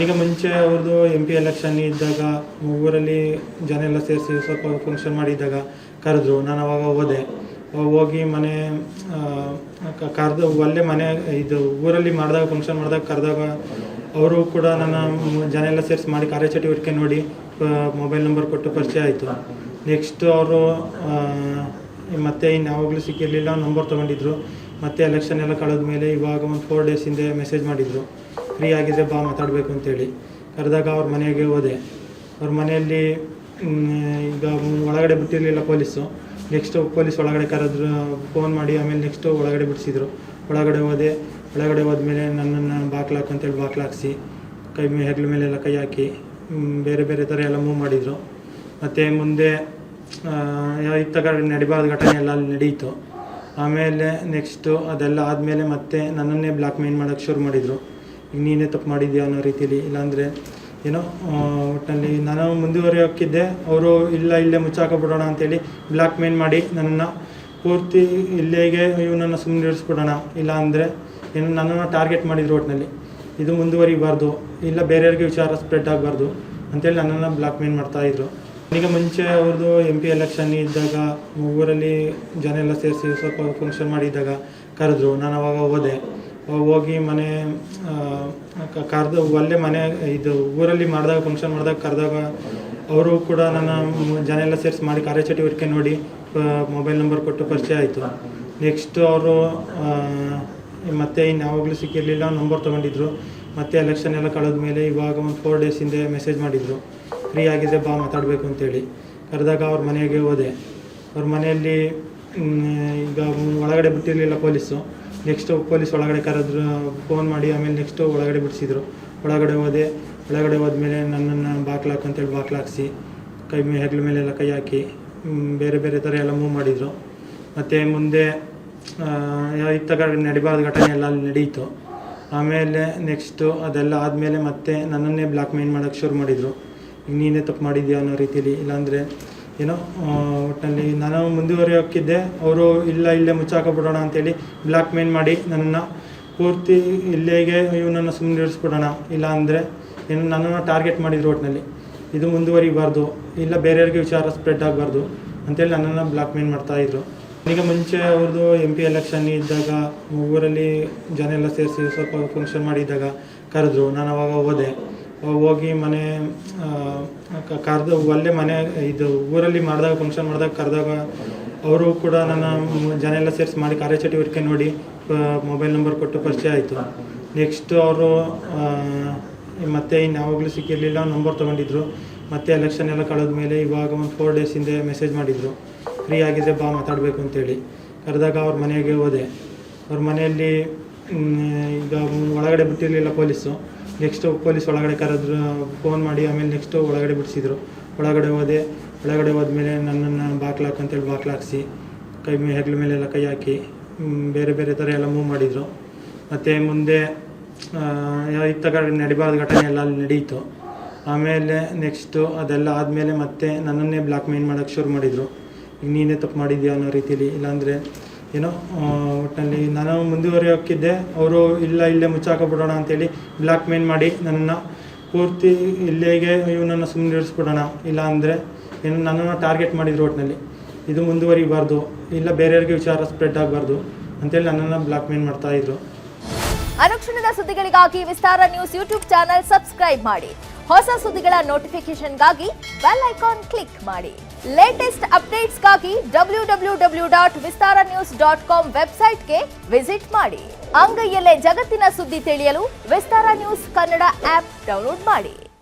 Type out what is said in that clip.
ಈಗ ಮುಂಚೆ ಅವ್ರದ್ದು MP ಎಲೆಕ್ಷನ್ ಇದ್ದಾಗ ಊರಲ್ಲಿ ಜನ ಎಲ್ಲ ಸೇರಿಸಿ ಸ್ವಲ್ಪ ಫಂಕ್ಷನ್ ಮಾಡಿದ್ದಾಗ ಕರೆದ್ರು. ನಾನು ಅವಾಗ ಹೋಗಿ ಮನೆ ಕರೆದು ಅಲ್ಲೇ ಮನೆ ಇದು ಊರಲ್ಲಿ ಮಾಡಿದಾಗ ಫಂಕ್ಷನ್ ಮಾಡಿದಾಗ ಕರೆದಾಗ ಅವರು ಕೂಡ ನನ್ನ ಜನ ಎಲ್ಲ ಸೇರಿಸಿ ಮಾಡಿ ಕಾರ್ಯಚಟುವಟಿಕೆ ನೋಡಿ ಮೊಬೈಲ್ ನಂಬರ್ ಕೊಟ್ಟು ಪರಿಚಯ ಆಯಿತು. ನೆಕ್ಸ್ಟ್ ಅವರು ಮತ್ತೆ ಇನ್ಯಾವಾಗಲೂ ಸಿಕ್ಕಿರಲಿಲ್ಲ, ನಂಬರ್ ತೊಗೊಂಡಿದ್ರು. ಮತ್ತೆ ಎಲೆಕ್ಷನ್ ಎಲ್ಲ ಕಳೆದ ಮೇಲೆ ಇವಾಗ ಒಂದು 4 days ಹಿಂದೆ ಮೆಸೇಜ್ ಮಾಡಿದರು, ಫ್ರೀ ಆಗಿದ್ರೆ ಬಾ ಮಾತಾಡಬೇಕು ಅಂತೇಳಿ. ಕರೆದಾಗ ಅವ್ರ ಮನೆಗೆ ಹೋದೆ. ಅವ್ರ ಮನೆಯಲ್ಲಿ ಈಗ ಒಳಗಡೆ ಬಿಟ್ಟಿರಲಿಲ್ಲ ಪೊಲೀಸು. ನೆಕ್ಸ್ಟು ಪೊಲೀಸ್ ಒಳಗಡೆ ಕರೆದ್ರು, ಫೋನ್ ಮಾಡಿ ಆಮೇಲೆ ನೆಕ್ಸ್ಟು ಒಳಗಡೆ ಬಿಡಿಸಿದ್ರು. ಒಳಗಡೆ ಹೋದ್ಮೇಲೆ ನನ್ನನ್ನು ಬಾಕ್ಲಾಕಂತೇಳಿ ಬಾಕ್ಲಾಕಿಸಿ ಹೆಗ್ಲ ಮೇಲೆಲ್ಲ ಕೈ ಹಾಕಿ ಬೇರೆ ಬೇರೆ ಥರ ಎಲ್ಲ ಮೂವ್ ಮಾಡಿದರು. ಮತ್ತು ಮುಂದೆ ಇತ್ತಾಗ ನಡಿಬಾರ್ದು ಘಟನೆ ಎಲ್ಲ ಅಲ್ಲಿ ನಡೀತು. ಆಮೇಲೆ ನೆಕ್ಸ್ಟು ಅದೆಲ್ಲ ಆದಮೇಲೆ ಮತ್ತೆ ನನ್ನನ್ನೇ ಬ್ಲ್ಯಾಕ್ ಮೇಲ್ ಮಾಡೋಕ್ಕೆ ಶುರು ಮಾಡಿದರು. ಈಗ ನೀನೇ ತಪ್ಪು ಮಾಡಿದ್ಯಾ ಅನ್ನೋ ರೀತಿಲಿ, ಇಲ್ಲಾಂದರೆ ಏನೋ ಒಟ್ಟಿನಲ್ಲಿ ನಾನು ಮುಂದುವರಿಯೋಕ್ಕಿದ್ದೆ. ಅವರು ಇಲ್ಲೇ ಮುಚ್ಚಾಕೊಬಿಡೋಣ ಅಂತೇಳಿ ಬ್ಲ್ಯಾಕ್ ಮೇಲ್ ಮಾಡಿ ನನ್ನನ್ನು ಪೂರ್ತಿ ಇಲ್ಲಿಗೆ ಇವನನ್ನು ಸುಮ್ಮನೆ ಇರಿಸ್ಬಿಡೋಣ, ಇಲ್ಲ ಅಂದರೆ ಏನು ನನ್ನನ್ನು ಟಾರ್ಗೆಟ್ ಮಾಡಿದ್ರು. ಒಟ್ಟಿನಲ್ಲಿ ಇದು ಮುಂದುವರಿಬಾರ್ದು, ಇಲ್ಲ ಬೇರೆಯವ್ರಿಗೆ ವಿಚಾರ ಸ್ಪ್ರೆಡ್ ಆಗಬಾರ್ದು ಅಂತೇಳಿ ನನ್ನನ್ನು ಬ್ಲ್ಯಾಕ್ ಮೇಲ್ ಮಾಡ್ತಾಯಿದ್ರು. ಈಗ ಮುಂಚೆ ಅವ್ರದ್ದು MP ಎಲೆಕ್ಷನ್ ಇದ್ದಾಗ ಊರಲ್ಲಿ ಜನ ಎಲ್ಲ ಸೇರಿಸಿ ಸ್ವಲ್ಪ ಫಂಕ್ಷನ್ ಮಾಡಿದ್ದಾಗ ಕರೆದ್ರು. ನಾನು ಅವಾಗ ಹೋಗಿ ಮನೆ ಕರೆದು ಅಲ್ಲೇ ಮನೆ ಇದು ಊರಲ್ಲಿ ಮಾಡಿದಾಗ ಫಂಕ್ಷನ್ ಮಾಡಿದಾಗ ಕರೆದಾಗ ಅವರು ಕೂಡ ನನ್ನ ಜನ ಎಲ್ಲ ಸೇರಿಸಿ ಮಾಡಿ ಕಾರ್ಯಚಟುವಟಿಕೆ ನೋಡಿ ಮೊಬೈಲ್ ನಂಬರ್ ಕೊಟ್ಟು ಪರಿಚಯ ಆಯಿತು. ನೆಕ್ಸ್ಟ್ ಅವರು ಮತ್ತೆ ಇನ್ಯಾವಾಗಲೂ ಸಿಕ್ಕಿರಲಿಲ್ಲ, ನಂಬರ್ ತೊಗೊಂಡಿದ್ರು. ಮತ್ತೆ ಎಲೆಕ್ಷನ್ ಎಲ್ಲ ಕಳೆದ ಮೇಲೆ ಇವಾಗ ಒಂದು 4 days ಹಿಂದೆ ಮೆಸೇಜ್ ಮಾಡಿದರು, ಫ್ರೀ ಆಗಿದ್ರೆ ಬಾ ಮಾತಾಡಬೇಕು ಅಂತೇಳಿ. ಕರೆದಾಗ ಅವ್ರ ಮನೆಗೆ ಹೋದೆ. ಅವ್ರ ಮನೆಯಲ್ಲಿ ಈಗ ಒಳಗಡೆ ಬಿಟ್ಟಿರಲಿಲ್ಲ ಪೊಲೀಸು. ನೆಕ್ಸ್ಟು ಪೊಲೀಸ್ ಒಳಗಡೆ ಕರೆದ್ರು, ಫೋನ್ ಮಾಡಿ ಆಮೇಲೆ ನೆಕ್ಸ್ಟು ಒಳಗಡೆ ಬಿಡಿಸಿದ್ರು. ಒಳಗಡೆ ಹೋದ್ಮೇಲೆ ನನ್ನನ್ನು ಬಾಕ್ಲಾಕಂತೇಳಿ ಬಾಕ್ಲಾಕಿಸಿ ಹೆಗ್ಲ ಮೇಲೆಲ್ಲ ಕೈ ಹಾಕಿ ಬೇರೆ ಬೇರೆ ಥರ ಎಲ್ಲ ಮೂವ್ ಮಾಡಿದರು. ಮತ್ತು ಮುಂದೆ ಇತ್ತಾಗ ನಡಿಬಾರ್ದು ಘಟನೆ ಎಲ್ಲ ಅಲ್ಲಿ ನಡೀತು. ಆಮೇಲೆ ನೆಕ್ಸ್ಟು ಅದೆಲ್ಲ ಆದಮೇಲೆ ಮತ್ತೆ ನನ್ನನ್ನೇ ಬ್ಲ್ಯಾಕ್ ಮೇಲ್ ಮಾಡೋಕ್ಕೆ ಶುರು ಮಾಡಿದರು. ಈಗ ನೀನೇ ತಪ್ಪು ಮಾಡಿದ್ಯಾ ಅನ್ನೋ ರೀತಿಲಿ, ಇಲ್ಲಾಂದರೆ ಏನೋ ಒಟ್ಟಿನಲ್ಲಿ ನಾನು ಮುಂದುವರಿಯೋಕ್ಕಿದ್ದೆ. ಅವರು ಇಲ್ಲೇ ಮುಚ್ಚಾಕೊಬಿಡೋಣ ಅಂತೇಳಿ ಬ್ಲ್ಯಾಕ್ ಮೇಲ್ ಮಾಡಿ ನನ್ನನ್ನು ಪೂರ್ತಿ ಇಲ್ಲಿಗೆ ಇವನನ್ನು ಸುಮ್ಮನೆ ಇರಿಸ್ಬಿಡೋಣ, ಇಲ್ಲ ಅಂದರೆ ಏನು ನನ್ನನ್ನು ಟಾರ್ಗೆಟ್ ಮಾಡಿದ್ರು. ಒಟ್ಟಿನಲ್ಲಿ ಇದು ಮುಂದುವರಿಬಾರ್ದು, ಇಲ್ಲ ಬೇರೆಯವ್ರಿಗೆ ವಿಚಾರ ಸ್ಪ್ರೆಡ್ ಆಗಬಾರ್ದು ಅಂತೇಳಿ ನನ್ನನ್ನು ಬ್ಲ್ಯಾಕ್ ಮೇಲ್ ಮಾಡ್ತಾಯಿದ್ರು. ಈಗ ಮುಂಚೆ ಅವ್ರದ್ದು MP ಎಲೆಕ್ಷನ್ ಇದ್ದಾಗ ಊರಲ್ಲಿ ಜನ ಎಲ್ಲ ಸೇರಿಸಿ ಸ್ವಲ್ಪ ಫಂಕ್ಷನ್ ಮಾಡಿದ್ದಾಗ ಕರೆದ್ರು. ನಾನು ಅವಾಗ ಹೋಗಿ ಮನೆ ಕರೆದು ಅಲ್ಲೇ ಮನೆ ಇದು ಊರಲ್ಲಿ ಮಾಡಿದಾಗ ಫಂಕ್ಷನ್ ಮಾಡಿದಾಗ ಕರೆದಾಗ ಅವರು ಕೂಡ ನನ್ನ ಜನ ಎಲ್ಲ ಸೇರಿಸಿ ಮಾಡಿ ಕಾರ್ಯಚಟುವಟಿಕೆ ನೋಡಿ ಮೊಬೈಲ್ ನಂಬರ್ ಕೊಟ್ಟು ಪರಿಚಯ ಆಯಿತು. ನೆಕ್ಸ್ಟ್ ಅವರು ಮತ್ತೆ ಇನ್ಯಾವಾಗಲೂ ಸಿಕ್ಕಿರಲಿಲ್ಲ, ನಂಬರ್ ತೊಗೊಂಡಿದ್ರು. ಮತ್ತೆ ಎಲೆಕ್ಷನ್ ಎಲ್ಲ ಕಳೆದ ಮೇಲೆ ಇವಾಗ ಒಂದು 4 days ಹಿಂದೆ ಮೆಸೇಜ್ ಮಾಡಿದರು, ಫ್ರೀ ಆಗಿದ್ರೆ ಬಾ ಮಾತಾಡಬೇಕು ಅಂತೇಳಿ. ಕರೆದಾಗ ಅವ್ರ ಮನೆಗೆ ಹೋದೆ. ಅವ್ರ ಮನೆಯಲ್ಲಿ ಈಗ ಒಳಗಡೆ ಬಿಟ್ಟಿರಲಿಲ್ಲ ಪೊಲೀಸು. ನೆಕ್ಸ್ಟು ಪೊಲೀಸ್ ಒಳಗಡೆ ಕರೆದ್ರು, ಫೋನ್ ಮಾಡಿ ಆಮೇಲೆ ನೆಕ್ಸ್ಟು ಒಳಗಡೆ ಬಿಡಿಸಿದ್ರು. ಒಳಗಡೆ ಹೋದ್ಮೇಲೆ ನನ್ನನ್ನು ಬಾಕ್ಲಾಕಂತೇಳಿ ಬಾಕ್ಲಾಕಿಸಿ ಹೆಗ್ಲ ಮೇಲೆಲ್ಲ ಕೈ ಹಾಕಿ ಬೇರೆ ಬೇರೆ ಥರ ಎಲ್ಲ ಮೂವ್ ಮಾಡಿದರು. ಮತ್ತು ಮುಂದೆ ಇತ್ತಾಗ ನಡಿಬಾರ್ದು ಘಟನೆ ಎಲ್ಲ ಅಲ್ಲಿ ನಡೀತು. ಆಮೇಲೆ ನೆಕ್ಸ್ಟು ಅದೆಲ್ಲ ಆದಮೇಲೆ ಮತ್ತೆ ನನ್ನನ್ನೇ ಬ್ಲ್ಯಾಕ್ ಮೇಲ್ ಮಾಡೋಕ್ಕೆ ಶುರು ಮಾಡಿದರು. ಈಗ ನೀನೇ ತಪ್ಪು ಮಾಡಿದ್ಯಾ ಅನ್ನೋ ರೀತಿಲಿ, ಇಲ್ಲಾಂದರೆ ಏನೋ ಒಟ್ಟಿನಲ್ಲಿ ನಾನು ಮುಂದುವರಿಯೋಕ್ಕಿದ್ದೆ. ಅವರು ಇಲ್ಲೇ ಮುಚ್ಚಾಕೊಬಿಡೋಣ ಅಂತೇಳಿ ಬ್ಲ್ಯಾಕ್ ಮೇಲ್ ಮಾಡಿ ನನ್ನನ್ನು ಪೂರ್ತಿ ಇಲ್ಲಿಗೆ ಇವನನ್ನು ಸುಮ್ಮನೆ ಇರಿಸ್ಬಿಡೋಣ, ಇಲ್ಲ ಅಂದರೆ ಏನು ನನ್ನನ್ನು ಟಾರ್ಗೆಟ್ ಮಾಡಿದ್ರು. ಒಟ್ಟಿನಲ್ಲಿ ಇದು ಮುಂದುವರಿಬಾರ್ದು, ಇಲ್ಲ ಬೇರೆಯವ್ರಿಗೆ ವಿಚಾರ ಸ್ಪ್ರೆಡ್ ಆಗಬಾರ್ದು ಅಂತೇಳಿ ನನ್ನನ್ನು ಬ್ಲ್ಯಾಕ್ ಮೇಲ್ ಮಾಡ್ತಾಯಿದ್ರು. ಅನುಕ್ಷಣದ ಸುದ್ದಿಗಳಿಗಾಗಿ ವಿಸ್ತಾರ ನ್ಯೂಸ್ ಯೂಟ್ಯೂಬ್ ಚಾನೆಲ್ ಸಬ್ಸ್ಕ್ರೈಬ್ ಮಾಡಿ. ಹೊಸ ಸುದ್ದಿಗಳ ನೋಟಿಫಿಕೇಶನ್ಗಾಗಿ ಬೆಲ್ ಐಕಾನ್ ಕ್ಲಿಕ್ ಮಾಡಿ. ಲೇಟೆಸ್ಟ್ ಅಪ್ಡೇಟ್ಸ್ಗಾಗಿ www.vistaranews.com ವೆಬ್ಸೈಟ್ಗೆ ವಿಸಿಟ್ ಮಾಡಿ. ಅಂಗೈಯಲ್ಲೇ ಜಗತ್ತಿನ ಸುದ್ದಿ ತಿಳಿಯಲು ವಿಸ್ತಾರ ನ್ಯೂಸ್ ಕನ್ನಡ ಆಪ್ ಡೌನ್ಲೋಡ್ ಮಾಡಿ.